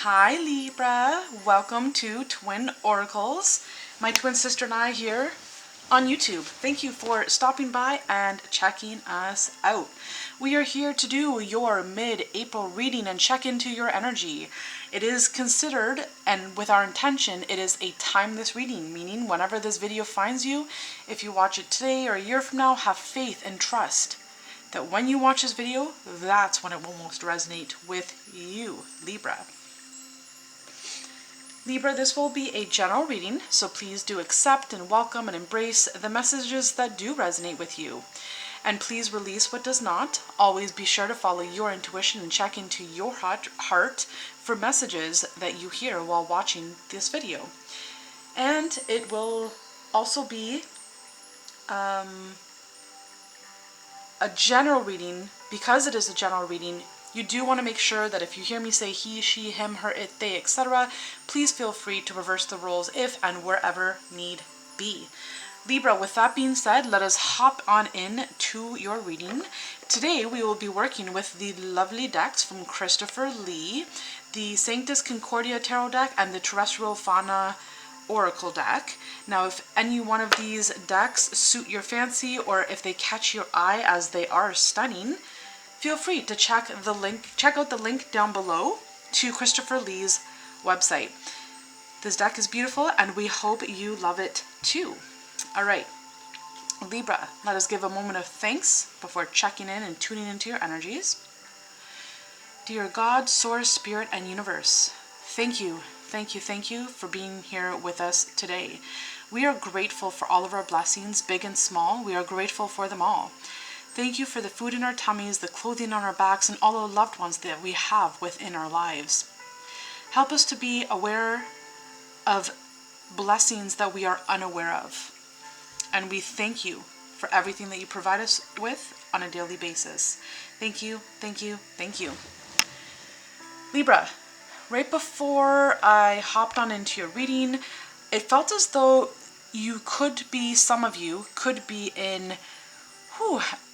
Hi Libra, welcome to Twin Oracles. My twin sister and I here on YouTube. Thank you for stopping by and checking us out. We are here to do your mid-April reading and check into your energy. It is considered, and with our intention, it is a timeless reading, meaning whenever this video finds you, if you watch it today or a year from now, have faith and trust that when you watch this video, that's when it will most resonate with you, Libra. Libra, this will be a general reading, so please do accept and welcome and embrace the messages that do resonate with you. And please release what does not. Always be sure to follow your intuition and check into your heart for messages that you hear while watching this video. And it will also be a general reading. Because it is a general reading, you do want to make sure that if you hear me say he, she, him, her, it, they, etc., please feel free to reverse the roles if and wherever need be. Libra, with that being said, let us hop on in to your reading. Today we will be working with the lovely decks from Christopher Lee, the Sanctus Concordia Tarot deck and the Terrestrial Fauna Oracle deck. Now, if any one of these decks suit your fancy or if they catch your eye as they are stunning, feel free to check out the link down below to Christopher Lee's website. This deck is beautiful and we hope you love it too. All right, Libra, let us give a moment of thanks before checking in and tuning into your energies. Dear God, Source, Spirit, and Universe, thank you for being here with us today. We are grateful for all of our blessings, big and small. We are grateful for them all. Thank you for the food in our tummies, the clothing on our backs, and all the loved ones that we have within our lives. Help us to be aware of blessings that we are unaware of. And we thank you for everything that you provide us with on a daily basis. Thank you, thank you, thank you. Libra, right before I hopped on into your reading, it felt as though some of you could be in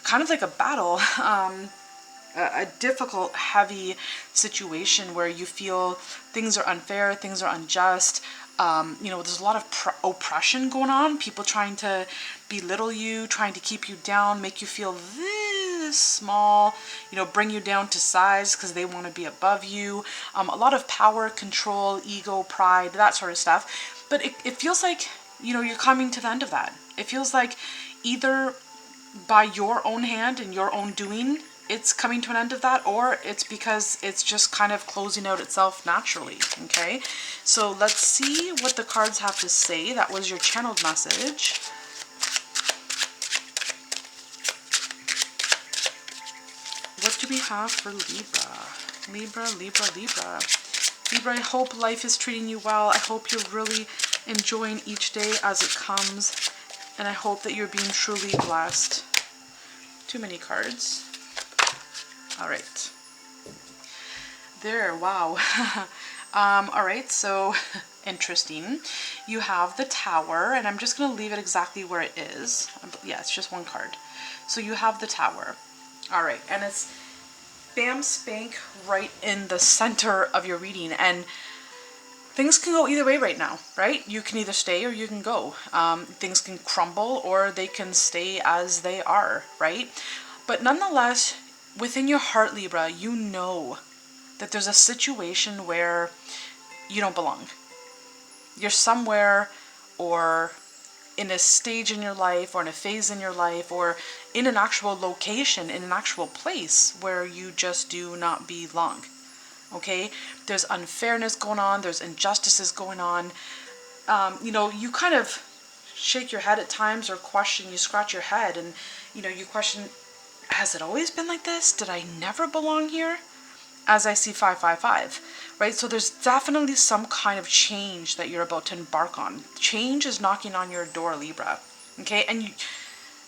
kind of like a battle, a difficult, heavy situation where you feel things are unfair, things are unjust. There's a lot of oppression going on, people trying to belittle you, trying to keep you down, make you feel this small, bring you down to size because they want to be above you. A lot of power, control, ego, pride, that sort of stuff. But it feels like, you're coming to the end of that. It feels like either by your own hand and your own doing, it's coming to an end of that, or it's because it's just kind of closing out itself naturally, okay? So let's see what the cards have to say. That was your channeled message. What do we have for Libra? Libra, I hope life is treating you well. I hope you're really enjoying each day as it comes, and I hope that you're being truly blessed. Too many cards. All right. There, wow. All right, so interesting. You have the Tower, and I'm just going to leave it exactly where it is. Yeah, it's just one card. So you have the Tower. All right, and it's bam spank right in the center of your reading, and things can go either way right now, right? You can either stay or you can go. Things can crumble or they can stay as they are, right? But nonetheless, within your heart, Libra, you know that there's a situation where you don't belong. You're somewhere or in a stage in your life or in a phase in your life or in an actual location, in an actual place where you just do not belong. Okay? There's unfairness going on. There's injustices going on. You kind of shake your head at times or question, you scratch your head and, you question, has it always been like this? Did I never belong here? As I see 555, right? So there's definitely some kind of change that you're about to embark on. Change is knocking on your door, Libra. Okay? And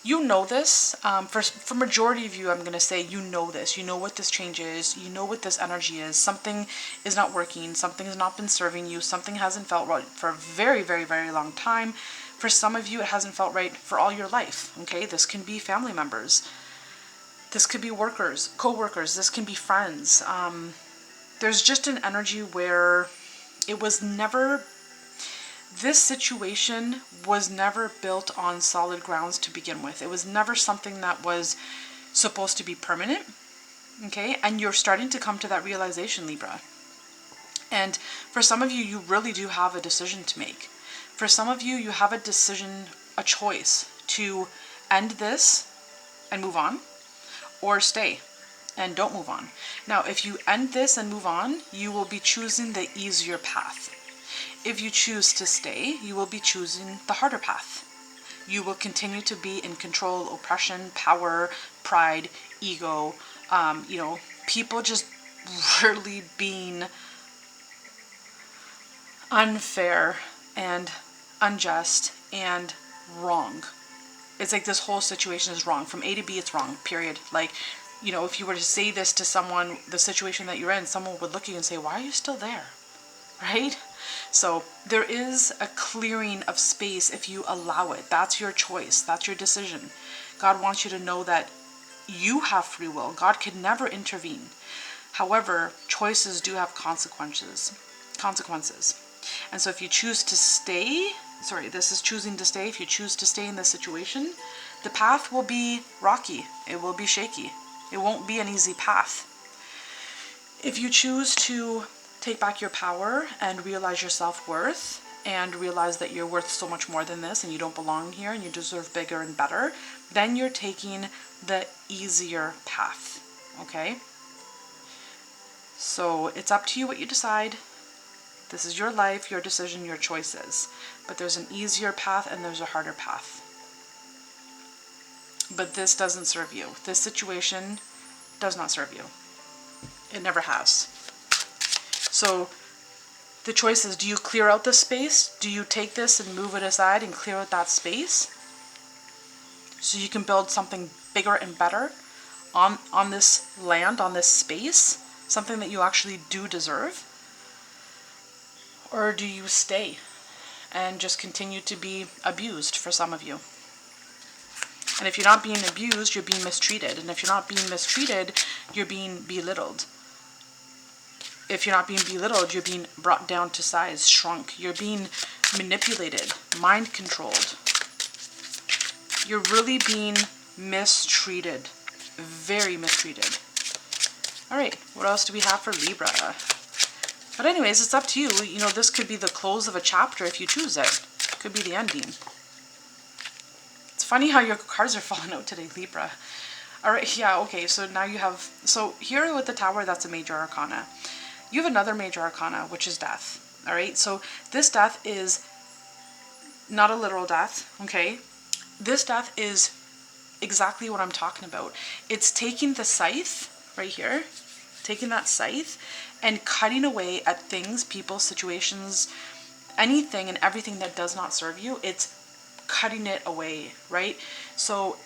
you know this. For majority of you, I'm going to say you know this. You know what this change is. You know what this energy is. Something is not working. Something has not been serving you. Something hasn't felt right for a very, very, very long time. For some of you, it hasn't felt right for all your life. Okay? This can be family members. This could be workers, co-workers. This can be friends. there's just an energy where it was never, this situation was never built on solid grounds to begin with. It was never something that was supposed to be permanent, okay? And you're starting to come to that realization, Libra. And for some of you, you really do have a decision to make. For some of you, you have a decision, a choice to end this and move on, or stay and don't move on. Now, if you end this and move on, you will be choosing the easier path. If you choose to stay, you will be choosing the harder path. You will continue to be in control, oppression, power, pride, ego, people just really being unfair and unjust and wrong. It's like this whole situation is wrong. From A to B, it's wrong, period. Like, if you were to say this to someone, the situation that you're in, someone would look at you and say, why are you still there? Right? So there is a clearing of space if you allow it. That's your choice. That's your decision. God wants you to know that you have free will. God can never intervene. However, choices do have consequences. And so if you choose to stay, this is choosing to stay. If you choose to stay in this situation, the path will be rocky. It will be shaky. It won't be an easy path. If you choose to take back your power and realize your self-worth and realize that you're worth so much more than this and you don't belong here and you deserve bigger and better, then you're taking the easier path, okay? So it's up to you what you decide. This is your life, your decision, your choices. But there's an easier path and there's a harder path. But this doesn't serve you. This situation does not serve you. It never has. So the choice is, do you clear out the space? Do you take this and move it aside and clear out that space so you can build something bigger and better on this land, on this space, something that you actually do deserve? Or do you stay and just continue to be abused for some of you? And if you're not being abused, you're being mistreated. And if you're not being mistreated, you're being belittled. If you're not being belittled, you're being brought down to size, shrunk. You're being manipulated, mind controlled. You're really being mistreated, very mistreated. All right, what else do we have for Libra? But anyways, it's up to you. This could be the close of a chapter if you choose it. It could be the ending. It's funny how your cards are falling out today, Libra. All right, yeah, okay, so now you have... So here with the Tower, that's a major arcana. You have another major arcana, which is death. All right, so this death is not a literal death, okay? This death is exactly what I'm talking about. It's taking the scythe right here, taking that scythe and cutting away at things, people, situations, anything and everything that does not serve you. It's cutting it away, right? So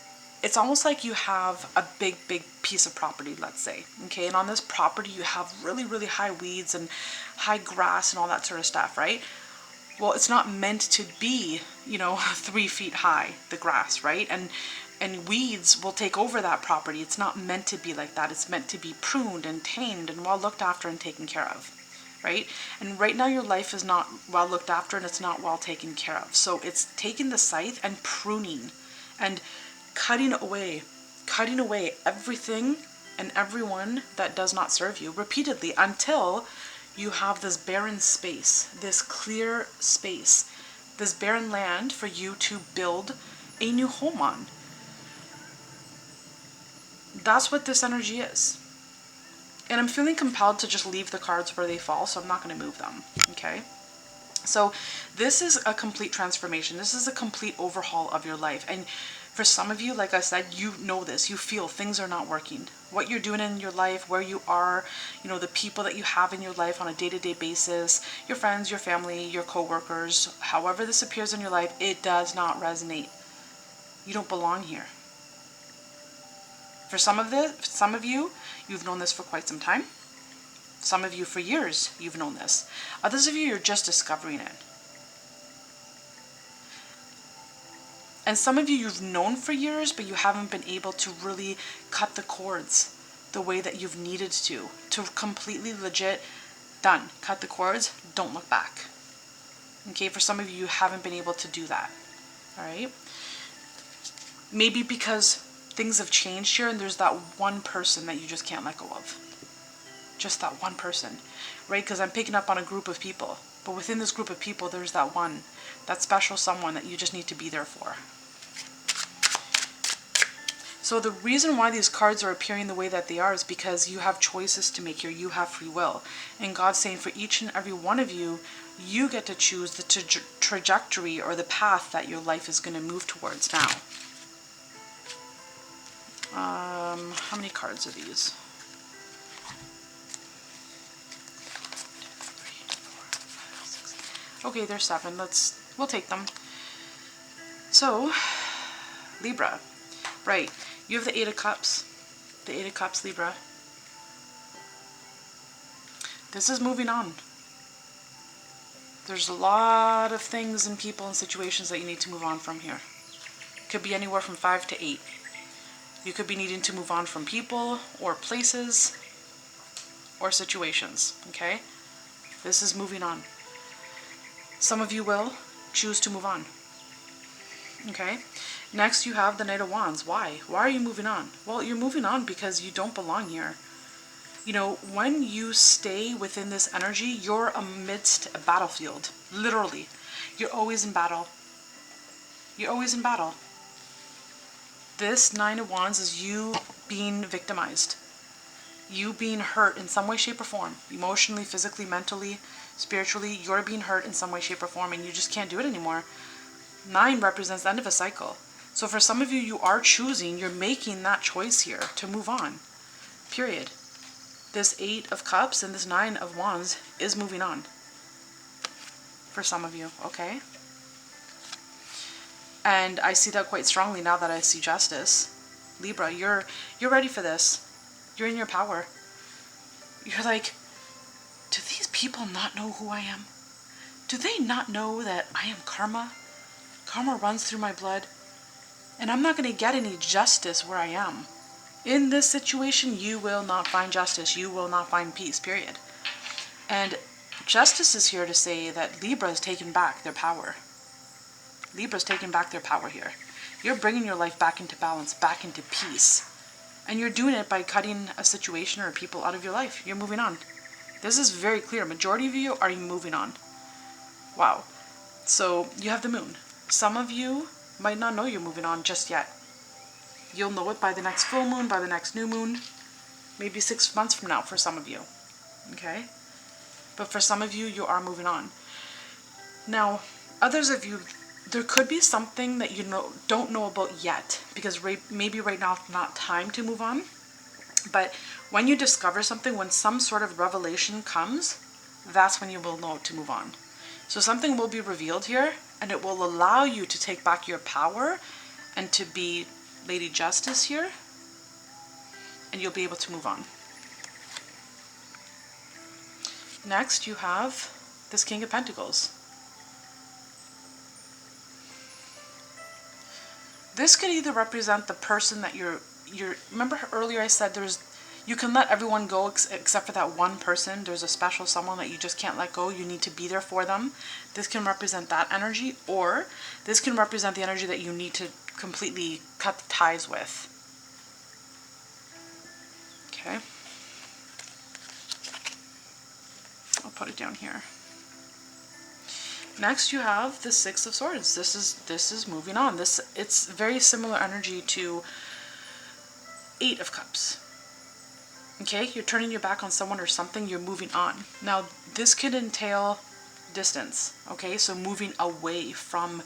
it's almost like you have a big piece of property, let's say, okay? And on this property, you have really, really high weeds and high grass and all that sort of stuff, right? Well, it's not meant to be, 3 feet high, the grass, right? And weeds will take over that property. It's not meant to be like that. It's meant to be pruned and tamed and well looked after and taken care of, right? And right now your life is not well looked after and it's not well taken care of. So it's taking the scythe and pruning and cutting away everything and everyone that does not serve you repeatedly until you have this barren space, this clear space, this barren land for you to build a new home on. That's what this energy is. And I'm feeling compelled to just leave the cards where they fall, so I'm not going to move them, okay? So this is a complete transformation. This is a complete overhaul of your life. And for some of you, like I said, you know this. You feel things are not working. What you're doing in your life, where you are, the people that you have in your life on a day-to-day basis, your friends, your family, your co-workers, however this appears in your life, it does not resonate. You don't belong here. For some of you, you've known this for quite some time. Some of you for years, you've known this. Others of you, you're just discovering it. And some of you, you've known for years, but you haven't been able to really cut the cords the way that you've needed to completely legit done. Cut the cords, don't look back. Okay, for some of you, you haven't been able to do that. All right. Maybe because things have changed here and there's that one person that you just can't let go of. Just that one person, right? Because I'm picking up on a group of people. But within this group of people, there's that one, that special someone that you just need to be there for. So the reason why these cards are appearing the way that they are is because you have choices to make here. You have free will. And God's saying for each and every one of you, you get to choose the trajectory or the path that your life is going to move towards now. How many cards are these? 1, 2, 3, 4, 5, 6. Okay, there's 7. We'll take them. So, Libra. Right. You have the 8 of Cups. The 8 of Cups, Libra. This is moving on. There's a lot of things and people and situations that you need to move on from here. Could be anywhere from 5 to 8. You could be needing to move on from people or places or situations, okay? This is moving on. Some of you will choose to move on, okay? Next, you have the Knight of Wands. Why? Why are you moving on? Well, you're moving on because you don't belong here. You know, when you stay within this energy, you're amidst a battlefield. Literally. You're always in battle. You're always in battle. This 9 of Wands is you being victimized. You being hurt in some way, shape, or form. Emotionally, physically, mentally, spiritually. You're being hurt in some way, shape, or form, and you just can't do it anymore. 9 represents the end of a cycle. So for some of you, you are choosing, you're making that choice here to move on. Period. This 8 of Cups and this 9 of Wands is moving on. For some of you, okay? And I see that quite strongly now that I see Justice. Libra, you're ready for this. You're in your power. You're like, do these people not know who I am? Do they not know that I am karma? Karma runs through my blood. And I'm not going to get any justice where I am. In this situation, you will not find justice. You will not find peace, period. And Justice is here to say that Libra is taking back their power. Libra's taking back their power here. You're bringing your life back into balance, back into peace. And you're doing it by cutting a situation or people out of your life. You're moving on. This is very clear. Majority of you are moving on. Wow. So you have the Moon. Some of you might not know you're moving on just yet. You'll know it by the next full moon, by the next new moon, maybe 6 months from now for some of you. Okay? But for some of you, you are moving on. Now, others of you, there could be something that you don't know about yet, because maybe right now it's not time to move on. But when you discover something, when some sort of revelation comes, that's when you will know to move on. So something will be revealed here, and it will allow you to take back your power and to be Lady Justice here, and you'll be able to move on. Next, you have this King of Pentacles. This could either represent the person that you're remember earlier I said you can let everyone go except for that one person. There's a special someone that you just can't let go. You need to be there for them. This can represent that energy, or this can represent the energy that you need to completely cut the ties with. Okay. I'll put it down here. Next, you have the Six of Swords. This is moving on. It's very similar energy to 8 of Cups. Okay, you're turning your back on someone or something. You're moving on. Now, this could entail distance. Okay, so moving away from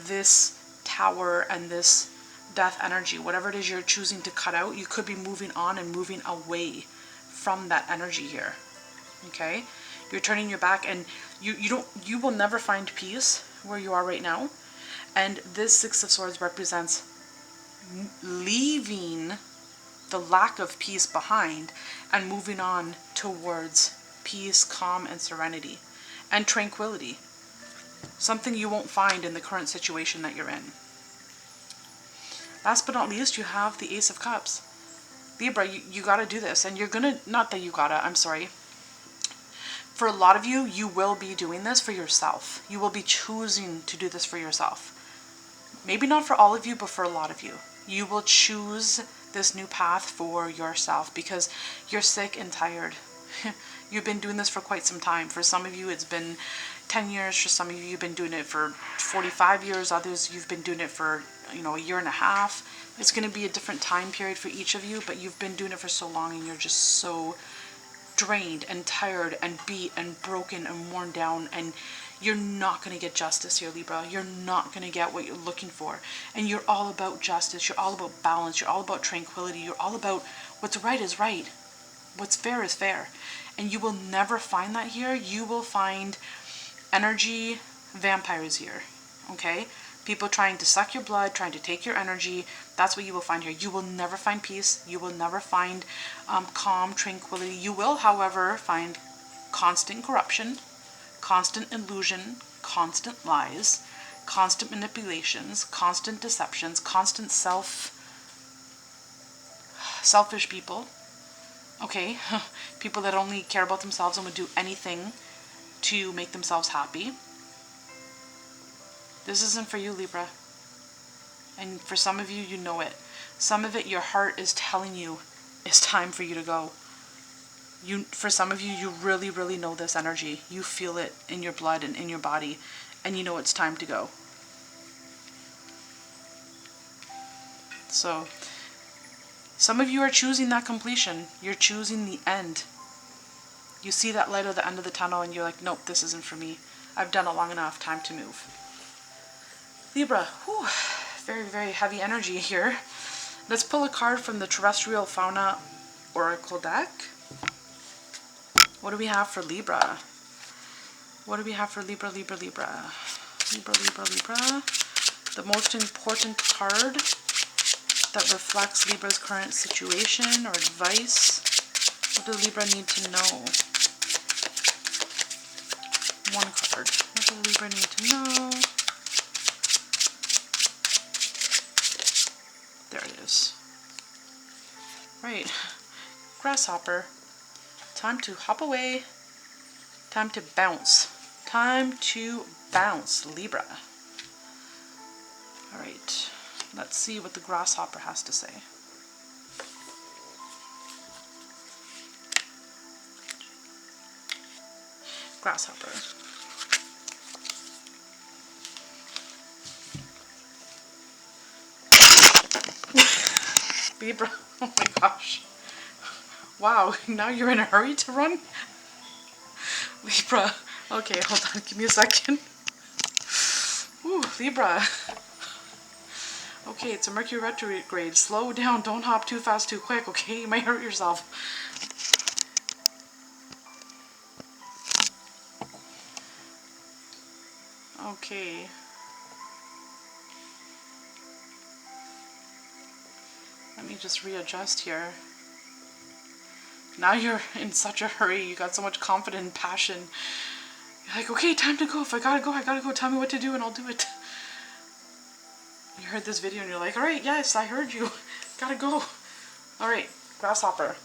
this tower and this death energy. Whatever it is you're choosing to cut out, you could be moving on and moving away from that energy here. Okay. You're turning your back, and you will never find peace where you are right now. And this Six of Swords represents leaving the lack of peace behind and moving on towards peace, calm, and serenity and tranquility. Something you won't find in the current situation that you're in. Last but not least, you have the Ace of Cups. Libra, you gotta do this. And you're gonna, not that you gotta, I'm sorry. For a lot of you, you will be doing this for yourself. You will be choosing to do this for yourself. Maybe not for all of you, but for a lot of you. You will choose this new path for yourself because you're sick and tired. You've been doing this for quite some time. For some of you, it's been 10 years. For some of you, you've been doing it for 45 years. Others, you've been doing it for, a year and a half. It's going to be a different time period for each of you, but you've been doing it for so long and you're just so drained and tired and beat and broken and worn down, and you're not going to get justice here, Libra. You're not going to get what you're looking for. And you're all about justice. You're all about balance. You're all about tranquility. You're all about what's right is right. What's fair is fair. And you will never find that here. You will find energy vampires here. Okay? People trying to suck your blood, trying to take your energy. That's what you will find here. You will never find peace. You will never find calm, tranquility. You will, however, find constant corruption, constant illusion, constant lies, constant manipulations, constant deceptions, constant selfish people. Okay? People that only care about themselves and would do anything to make themselves happy. This isn't for you, Libra. And for some of you, you know it. Some of it, your heart is telling you it's time for you to go. For some of you, you really, really know this energy. You feel it in your blood and in your body. And you know it's time to go. So, some of you are choosing that completion. You're choosing the end. You see that light at the end of the tunnel and you're like, nope, this isn't for me. I've done it long enough. Time to move. Libra, whew, very, very heavy energy here. Let's pull a card from the Terrestrial Fauna Oracle deck. What do we have for Libra? What do we have for Libra, Libra, Libra? Libra, Libra, Libra. The most important card that reflects Libra's current situation or advice. What does Libra need to know? One card. What does Libra need to know? There it is. Right. Grasshopper. Time to hop away. Time to bounce. Time to bounce, Libra. Alright. Let's see what the grasshopper has to say. Grasshopper. Libra. Oh my gosh. Wow, now you're in a hurry to run? Libra. Okay, hold on. Give me a second. Ooh, Libra. Okay, it's a Mercury retrograde. Slow down. Don't hop too fast too quick, okay? You might hurt yourself. Okay. Let me just readjust here. Now you're in such a hurry. You got so much confidence and passion. You're like, okay, time to go. If I gotta go, I gotta go. Tell me what to do and I'll do it. You heard this video and you're like, alright, yes, I heard you. Gotta go. Alright, grasshopper.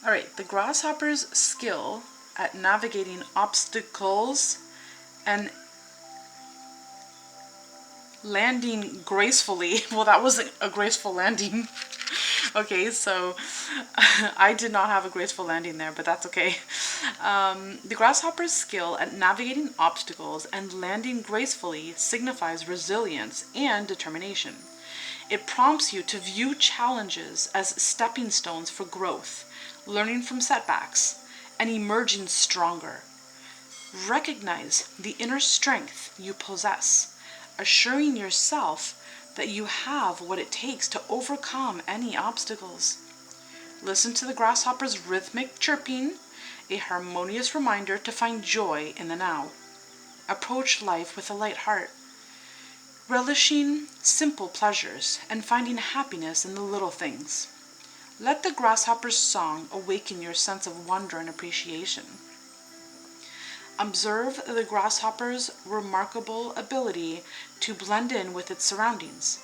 Alright, the grasshopper's skill at navigating obstacles and landing gracefully. Well, that wasn't a graceful landing. Okay, so I did not have a graceful landing there, but that's okay. The grasshopper's skill at navigating obstacles and landing gracefully signifies resilience and determination. It prompts you to view challenges as stepping stones for growth, learning from setbacks, and emerging stronger. Recognize the inner strength you possess, assuring yourself that you have what it takes to overcome any obstacles. Listen to the grasshopper's rhythmic chirping, a harmonious reminder to find joy in the now. Approach life with a light heart, relishing simple pleasures and finding happiness in the little things. Let the grasshopper's song awaken your sense of wonder and appreciation. Observe the grasshopper's remarkable ability to blend in with its surroundings.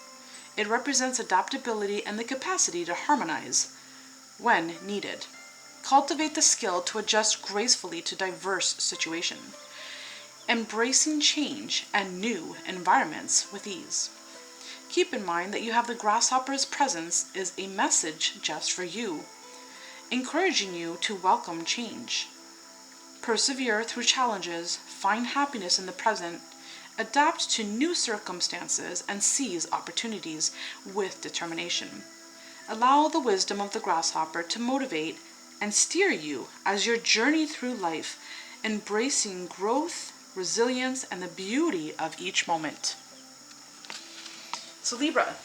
It represents adaptability and the capacity to harmonize when needed. Cultivate the skill to adjust gracefully to diverse situations, embracing change and new environments with ease. Keep in mind that you have the grasshopper's presence is a message just for you, encouraging you to welcome change. Persevere through challenges, find happiness in the present, adapt to new circumstances, and seize opportunities with determination. Allow the wisdom of the grasshopper to motivate and steer you as you journey through life, embracing growth, resilience, and the beauty of each moment. So Libra,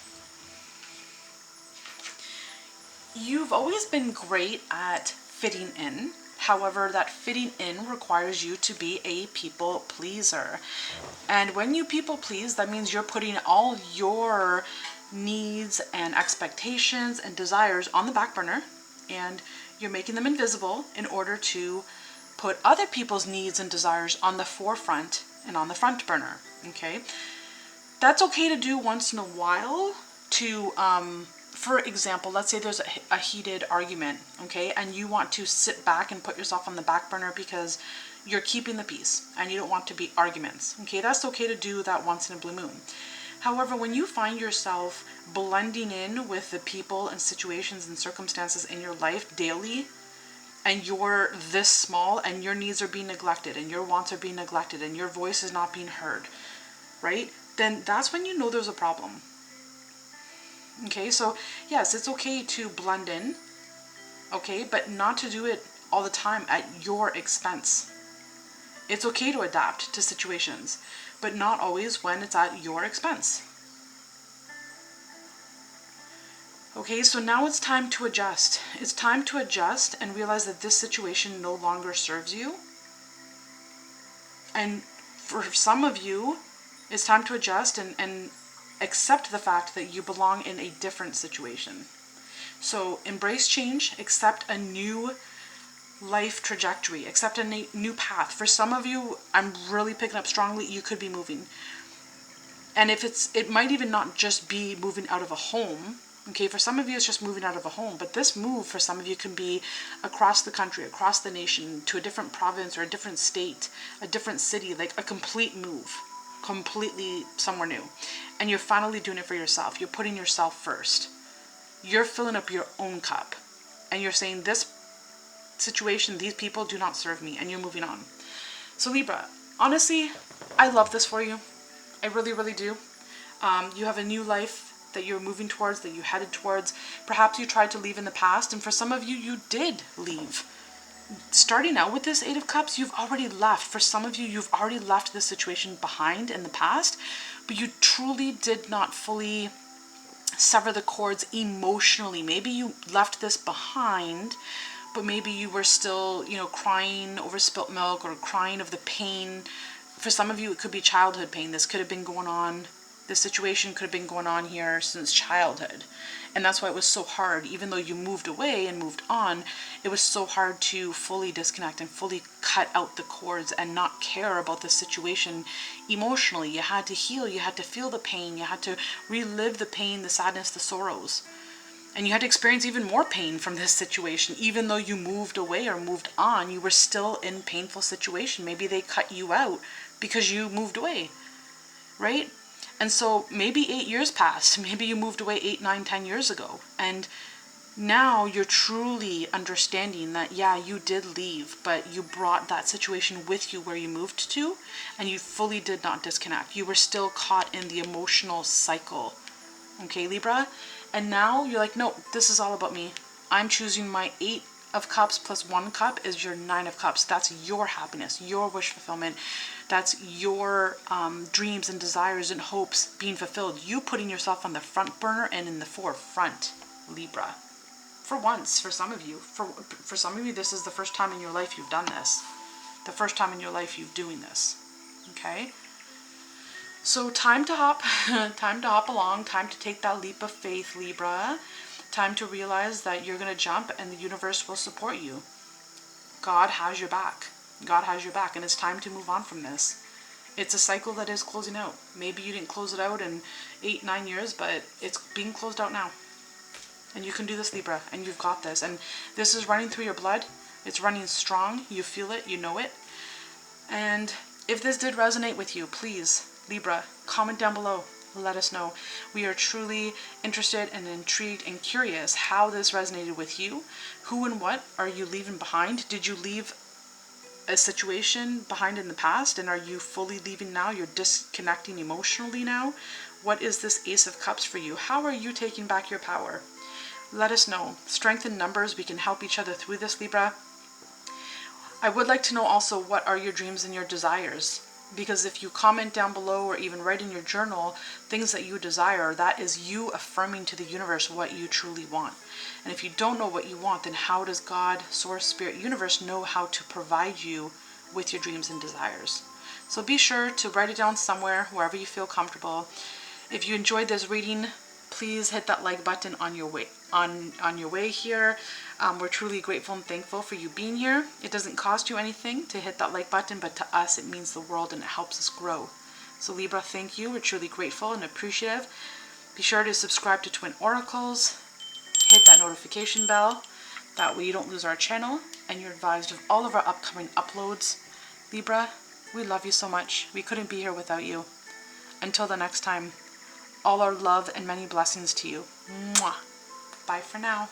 you've always been great at fitting in. However, that fitting in requires you to be a people pleaser. And when you people please, that means you're putting all your needs and expectations and desires on the back burner, and you're making them invisible in order to put other people's needs and desires on the forefront and on the front burner, okay? That's okay to do once in a while to, for example, let's say there's a heated argument, okay? And you want to sit back and put yourself on the back burner because you're keeping the peace and you don't want to be arguments, okay? That's okay to do that once in a blue moon. However, when you find yourself blending in with the people and situations and circumstances in your life daily, and you're this small and your needs are being neglected and your wants are being neglected and your voice is not being heard, right? Then that's when you know there's a problem. Okay, so yes, it's okay to blend in, okay, but not to do it all the time at your expense. It's okay to adapt to situations, but not always when it's at your expense. Okay, so now it's time to adjust. It's time to adjust and realize that this situation no longer serves you. And for some of you, it's time to adjust and accept the fact that you belong in a different situation. So embrace change, accept a new life trajectory, accept a new path. For some of you, I'm really picking up strongly, you could be moving. And if it might even not just be moving out of a home. Okay, for some of you, it's just moving out of a home. But this move for some of you can be across the country, across the nation, to a different province or a different state, a different city, like a complete move, completely somewhere new. And you're finally doing it for yourself. You're putting yourself first. You're filling up your own cup. And you're saying, this situation, these people do not serve me, and you're moving on. So Libra, honestly, I love this for you. I really, really do. You have a new life that you're moving towards, that you headed towards. Perhaps you tried to leave in the past, and for some of you, you did leave. Starting out with this Eight of Cups, you've already left. For some of you, you've already left this situation behind in the past, but you truly did not fully sever the cords emotionally. Maybe you left this behind, but maybe you were still, crying over spilt milk or crying of the pain. For some of you, it could be childhood pain. This could have been going on. This situation could have been going on here since childhood. And that's why it was so hard. Even though you moved away and moved on, it was so hard to fully disconnect and fully cut out the cords and not care about the situation emotionally. You had to heal. You had to feel the pain. You had to relive the pain, the sadness, the sorrows. And you had to experience even more pain from this situation. Even though you moved away or moved on, you were still in a painful situation. Maybe they cut you out because you moved away, right? And so maybe 8 years passed. Maybe you moved away 8, 9, 10 years ago. And now you're truly understanding that, yeah, you did leave, but you brought that situation with you where you moved to, and you fully did not disconnect. You were still caught in the emotional cycle. Okay, Libra? And now you're like, no, this is all about me. I'm choosing my 8 of Cups plus 1 cup is your 9 of Cups. That's your happiness, your wish fulfillment. That's your dreams and desires and hopes being fulfilled. You putting yourself on the front burner and in the forefront, Libra. For once, for some of you. For some of you, this is the first time in your life you've done this. The first time in your life you're doing this. Okay? So time to hop. Time to hop along. Time to take that leap of faith, Libra. Time to realize that you're going to jump and the universe will support you. God has your back. God has your back, and it's time to move on from this. It's a cycle that is closing out. Maybe you didn't close it out in 8-9 years, but it's being closed out now. And you can do this, Libra, and you've got this. And this is running through your blood. It's running strong. You feel it. You know it. And if this did resonate with you, please, Libra, comment down below. Let us know. We are truly interested and intrigued and curious how this resonated with you. Who and what are you leaving behind? Did you leave a situation behind in the past, and are you fully leaving now? You're disconnecting emotionally now. What is this Ace of Cups for you? How are you taking back your power? Let us know. Strength in numbers. We can help each other through this, Libra. I would like to know also, what are your dreams and your desires? Because if you comment down below or even write in your journal things that you desire, that is you affirming to the universe what you truly want. And if you don't know what you want, then how does God, Source, Spirit, Universe know how to provide you with your dreams and desires? So be sure to write it down somewhere, wherever you feel comfortable. If you enjoyed this reading, please hit that like button on your way here. We're truly grateful and thankful for you being here. It doesn't cost you anything to hit that like button, but to us it means the world and it helps us grow. So Libra, thank you. We're truly grateful and appreciative. Be sure to subscribe to Twin Oracles. Hit that notification bell. That way you don't lose our channel and you're advised of all of our upcoming uploads. Libra, we love you so much. We couldn't be here without you. Until the next time, all our love and many blessings to you. Mwah. Bye for now.